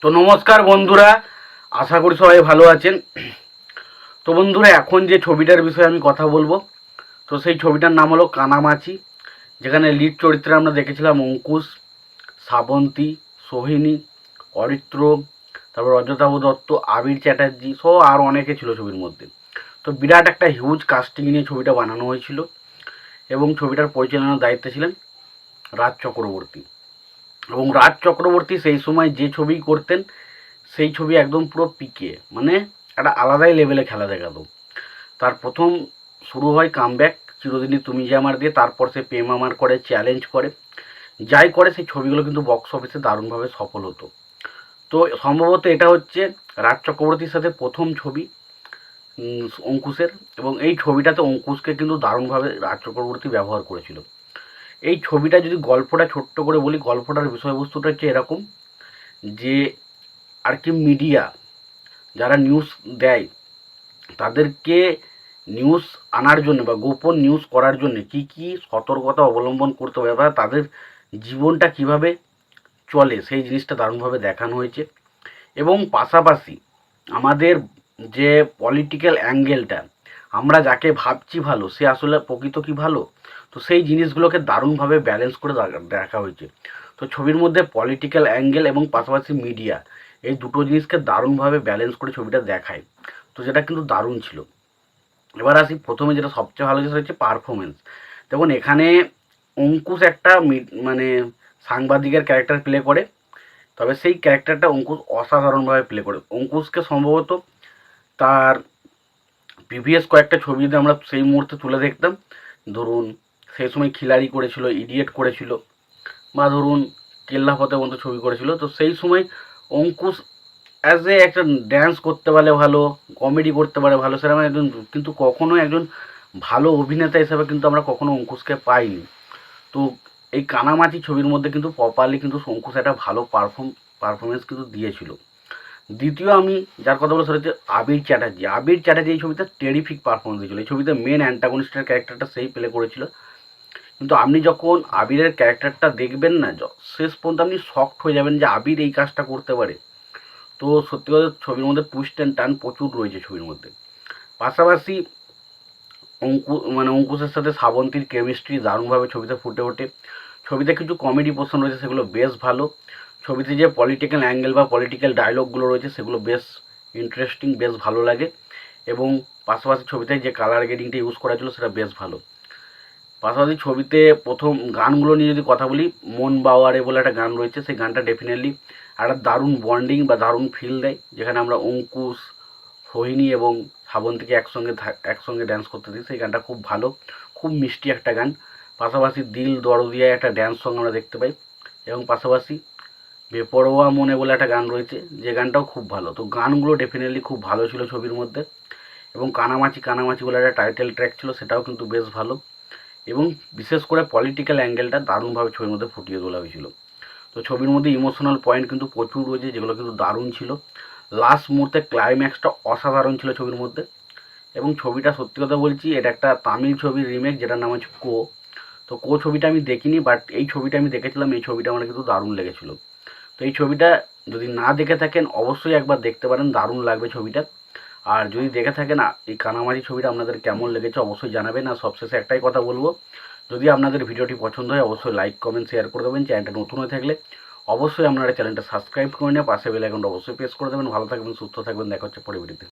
তো নমস্কার বন্ধুরা, আশা করি সবাই ভালো আছেন। তো বন্ধুরা, এখন যে ছবিটার বিষয়ে আমি কথা বলবো, তো সেই ছবিটার নাম হলো কানামাছি, যেখানে লিড চরিত্রে আমরা দেখেছিলাম অঙ্কুশ, শ্রাবন্তী, সোহিনী, অরিত্র, তারপর অজতাভ দত্ত, আবির চ্যাটার্জি সহ আর অনেকে ছিল ছবির মধ্যে। তো বিরাট একটা হিউজ কাস্টিং নিয়ে ছবিটা বানানো হয়েছিল এবং ছবিটার পরিচালনার দায়িত্বে ছিলেন রাজ চক্রবর্তী। এবং রাজ চক্রবর্তী সেই সময় যে ছবি করতেন সেই ছবি একদম পুরো পিকে, মানে একটা আলাদাই লেভেলে খেলা দেখাতো। তার প্রথম শুরু হয় কামব্যাক চিরদিনই তুমি যে আমার দিয়ে, তারপর সে প্রেম আমার করে, চ্যালেঞ্জ করে, যাই করে সেই ছবিগুলো কিন্তু বক্স অফিসে দারুণভাবে সফল হতো। তো সম্ভবত এটা হচ্ছে রাজ চক্রবর্তীর সাথে প্রথম ছবি অঙ্কুশের, এবং এই ছবিটাতে অঙ্কুশকে কিন্তু দারুণভাবে রাজ চক্রবর্তী ব্যবহার করেছিল। এই ছবিটা যদি গল্পটা ছোট্ট করে বলি, গল্পটার বিষয়বস্তুটা হচ্ছে এরকম যে আর কি মিডিয়া যারা নিউজ দেয় তাদেরকে নিউজ আনার জন্য বা গোপন নিউজ করার জন্য কি কি সতর্কতা অবলম্বন করতে হবে বা তাদের জীবনটা কিভাবে চলে সেই জিনিসটা দারুণভাবে দেখানো হয়েছে। এবং পাশাপাশি আমাদের যে পলিটিক্যাল অ্যাঙ্গেলটা, আমরা যাকে ভাবছি ভালো সে আসলে প্রকৃত কি ভালো, তো সেই জিনিসগুলোকে দারুণভাবে ব্যালেন্স করে দেখা হয়েছে। তো ছবির মধ্যে পলিটিক্যাল অ্যাঙ্গেল এবং পাশাপাশি মিডিয়া, এই দুটো জিনিসকে দারুণভাবে ব্যালেন্স করে ছবিটা দেখায়, তো যেটা কিন্তু দারুণ ছিল। এবার আসি প্রথমে যেটা সবচেয়ে ভালো জিনিস হচ্ছে পারফরমেন্স। দেখুন এখানে অঙ্কুশ একটা মানে সাংবাদিকের ক্যারেক্টার প্লে করে, তবে সেই ক্যারেক্টারটা অঙ্কুশ অসাধারণভাবে প্লে করে। অঙ্কুশকে সম্ভবত তার প্রিভিয়াস কয়েকটা ছবি যদি আমরা সেই মুহূর্তে তুলে দেখতাম, ধরুন সেই সময় খিলাড়ি করেছিল, ইডিয়েট করেছিল, বা ধরুন কেল্লাফতের মতো ছবি করেছিল, তো সেই সময় অঙ্কুশ অ্যাজ এ একটা ড্যান্স করতে পারে ভালো, কমেডি করতে পারে ভালো, সেরকম একজন, কিন্তু কখনো একজন ভালো অভিনেতা হিসাবে কিন্তু আমরা কখনো অঙ্কুশকে পাইনি। তো এই কানামাছি ছবির মধ্যে কিন্তু প্রপারলি কিন্তু অঙ্কুশ একটা ভালো পারফরমেন্স কিন্তু দিয়েছিল। দ্বিতীয় আমি যার কথা বলে সেটা হচ্ছে আবির চ্যাটার্জি। আবির চ্যাটার্জি এই ছবিতে টেরিফিক পারফরমেন্স দিয়েছিল। এই ছবিতে মেন অ্যান্টাগনিস্টের ক্যারেক্টারটা সেই প্লে করেছিল, কিন্তু আপনি যখন আবিরের ক্যারেক্টারটা দেখবেন না, শেষ পর্যন্ত আপনি শকড হয়ে যাবেন যে আবির এই কাজটা করতে পারে। তো সত্যি কথা ছবির মধ্যে টুইস্ট অ্যান্ড টার্ন প্রচুর রয়েছে ছবির মধ্যে। পাশাপাশি অঙ্কুশের সাথে শ্রাবন্তীর কেমিস্ট্রি দারুণভাবে ছবিতে ফুটে ওঠে। ছবিতে কিছু কমেডি পোর্শন রয়েছে, সেগুলো বেশ ভালো। ছবিতে যে পলিটিক্যাল অ্যাঙ্গেল বা পলিটিক্যাল ডায়লগগুলো রয়েছে সেগুলো বেশ ইন্টারেস্টিং, বেশ ভালো লাগে। এবং পাশাপাশি ছবিতে যে কালার গ্রেডিংটা ইউজ করা ছিল সেটা বেশ ভালো। পাশাপাশি ছবিতে প্রথম গানগুলো নিয়ে যদি কথা বলি, মন বাওয়ারে বলে একটা গান রয়েছে, সেই গানটা ডেফিনেটলি একটা দারুণ বন্ডিং বা দারুণ ফিল দেয়, যেখানে আমরা অঙ্কুশ, সোহিনী এবং শ্রাবন্তীকে একসঙ্গে ড্যান্স করতে দিই। সেই গানটা খুব ভালো, খুব মিষ্টি একটা গান। পাশাপাশি দিল দরদিয়া একটা ড্যান্স সং আমরা দেখতে পাই, এবং পাশাপাশি বেপরোয়া মনে বলে একটা গান রয়েছে, যে গানটাও খুব ভালো। তো গানগুলো ডেফিনেটলি খুব ভালো ছিল ছবির মধ্যে। এবং কানামাছি কানামাছি বলে একটা টাইটেল ট্র্যাক ছিল, সেটাও কিন্তু বেশ ভালো। এবং বিশেষ করে পলিটিক্যাল অ্যাঙ্গেলটা দারুণভাবে ছবির মধ্যে ফুটিয়ে তোলা হয়েছিল। তো ছবির মধ্যে ইমোশনাল পয়েন্ট কিন্তু প্রচুর রয়েছে, যেগুলো কিন্তু দারুণ ছিল। লাস্ট মুহূর্তে ক্লাইম্যাক্সটা অসাধারণ ছিল ছবির মধ্যে। এবং ছবিটা সত্যি কথা বলছি, এটা একটা তামিল ছবির রিমেক, যেটার নাম হচ্ছে কো। তো কো ছবিটা আমি দেখিনি, বাট এই ছবিটা আমি দেখেছিলাম, এই ছবিটা আমার কিন্তু দারুণ লেগেছিলো। তো এই ছবিটা যদি না দেখে থাকেন অবশ্যই একবার দেখতে পারেন, দারুণ লাগবে ছবিটা। আর যদি দেখে থাকেন এই কানামাছি ছবিটা আপনাদের কেমন লেগেছে অবশ্যই জানাবেন। আর সবশেষে একটাই কথা বলবো, যদি আপনাদের ভিডিওটি পছন্দ হয় অবশ্যই লাইক কমেন্ট শেয়ার করে দেবেন। চ্যানেলটা নতুন হয়ে থাকলে অবশ্যই আপনারা চ্যানেলটা সাবস্ক্রাইব করে নিয়ে পাশে বেল আইকনটা অবশ্যই প্রেস করে দেবেন। ভালো থাকবেন, সুস্থ থাকবেন, দেখা হচ্ছে পরে ভিডিওতে।